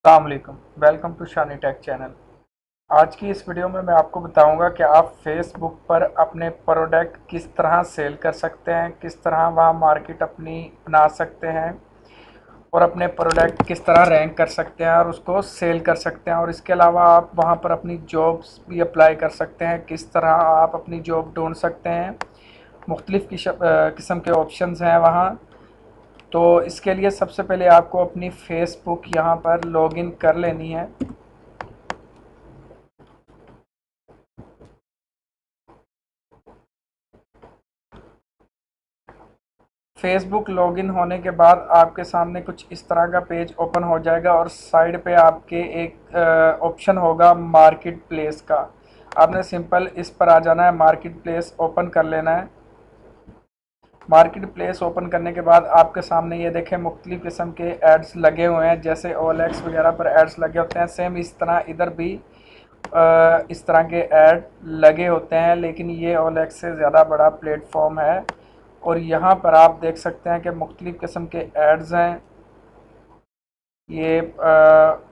अस्सलामुअलैकुम, welcome to Shani tech channel. आज की इस वीडियो में मैं आपको बताऊंगा कि आप फेसबुक पर अपने प्रोडक्ट किस तरह सेल कर सकते हैं, किस तरह वहां मार्केट अपनी बना सकते हैं और अपने प्रोडक्ट किस तरह रैंक कर सकते हैं और उसको सेल कर सकते हैं। और इसके अलावा आप वहां पर अपनी जॉब्स भी अप्लाई कर सकते हैं, किस तरह आप अपनी जॉब ढूंढ सकते हैं। मुख्तलिफ़ किस्म के ऑप्शंस हैं वहाँ। तो इसके लिए सबसे पहले आपको अपनी फेसबुक यहाँ पर लॉगिन कर लेनी है। फेसबुक लॉगिन होने के बाद आपके सामने कुछ इस तरह का पेज ओपन हो जाएगा और साइड पे आपके एक ऑप्शन होगा मार्केट प्लेस का। आपने सिंपल इस पर आ जाना है, मार्केट प्लेस ओपन कर लेना है। मार्केट प्लेस ओपन करने के बाद आपके सामने ये देखें मुख्तलिफ़ किस्म के एड्स लगे हुए हैं, जैसे OLX वगैरह पर एड्स लगे होते हैं। सेम इस तरह इधर भी इस तरह के ऐड लगे होते हैं, लेकिन ये OLX से ज़्यादा बड़ा प्लेटफॉर्म है। और यहाँ पर आप देख सकते हैं कि मुख्तलिफ़ किस्म के एड्स हैं। ये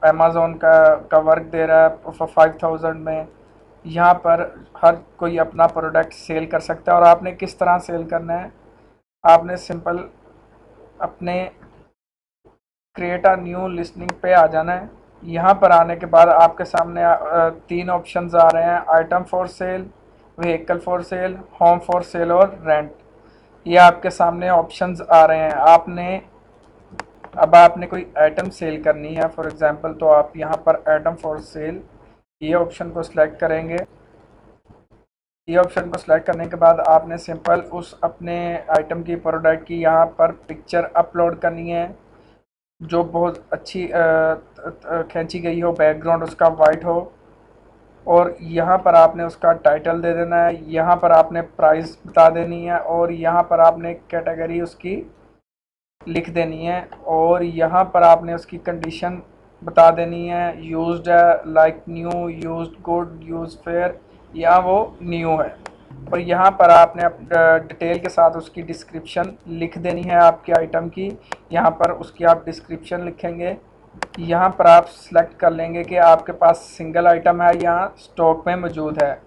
अमेज़ोन का वर्क दे रहा है 5000 में। यहाँ पर हर कोई अपना प्रोडक्ट सेल कर सकता है। और आपने किस तरह सेल करना है, आपने सिंपल अपने क्रिएट अ न्यू लिस्टिंग पे आ जाना है। यहाँ पर आने के बाद आपके सामने तीन ऑप्शंस आ रहे हैं: item for sale, vehicle for sale, home for sale और रेंट। ये आपके सामने ऑप्शंस आ रहे हैं। अब आपने कोई आइटम सेल करनी है फॉर एग्जांपल, तो आप यहाँ पर आइटम फॉर सेल ये ऑप्शन को सिलेक्ट करेंगे। ये ऑप्शन को सिलेक्ट करने के बाद आपने सिंपल उस अपने आइटम की प्रोडक्ट की यहाँ पर पिक्चर अपलोड करनी है, जो बहुत अच्छी खींची गई हो, बैकग्राउंड उसका वाइट हो। और यहाँ पर आपने उसका टाइटल दे देना है, यहाँ पर आपने प्राइस बता देनी है और यहाँ पर आपने कैटेगरी उसकी लिख देनी है। और यहाँ पर आपने उसकी कंडीशन बता देनी है, यूज्ड है, like new, used good, use fair, या वो न्यू है। और यहाँ पर आपने डिटेल के साथ उसकी डिस्क्रिप्शन लिख देनी है आपके आइटम की। यहाँ पर उसकी आप डिस्क्रिप्शन लिखेंगे। यहाँ पर आप सेलेक्ट कर लेंगे कि आपके पास सिंगल आइटम है या स्टॉक में मौजूद है।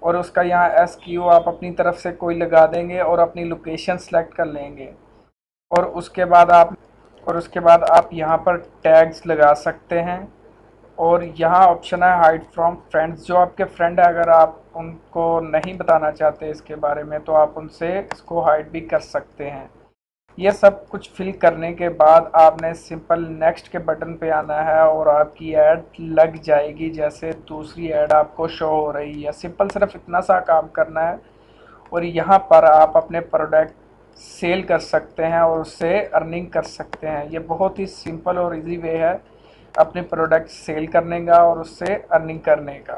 और उसका यहाँ SKU आप अपनी तरफ से कोई लगा देंगे और अपनी लोकेशन सेलेक्ट कर लेंगे। और उसके बाद आप यहाँ पर टैग्स लगा सकते हैं। और यहाँ ऑप्शन है हाइड फ्रॉम फ्रेंड्स। जो आपके फ्रेंड है, अगर आप उनको नहीं बताना चाहते इसके बारे में, तो आप उनसे इसको हाइड भी कर सकते हैं। ये सब कुछ फिल करने के बाद आपने सिंपल नेक्स्ट के बटन पे आना है और आपकी ऐड लग जाएगी, जैसे दूसरी ऐड आपको शो हो रही है। सिंपल सिर्फ इतना सा काम करना है और यहाँ पर आप अपने प्रोडक्ट सेल कर सकते हैं और उससे अर्निंग कर सकते हैं। ये बहुत ही सिंपल और इजी वे है अपने प्रोडक्ट सेल करने का और उससे अर्निंग करने का।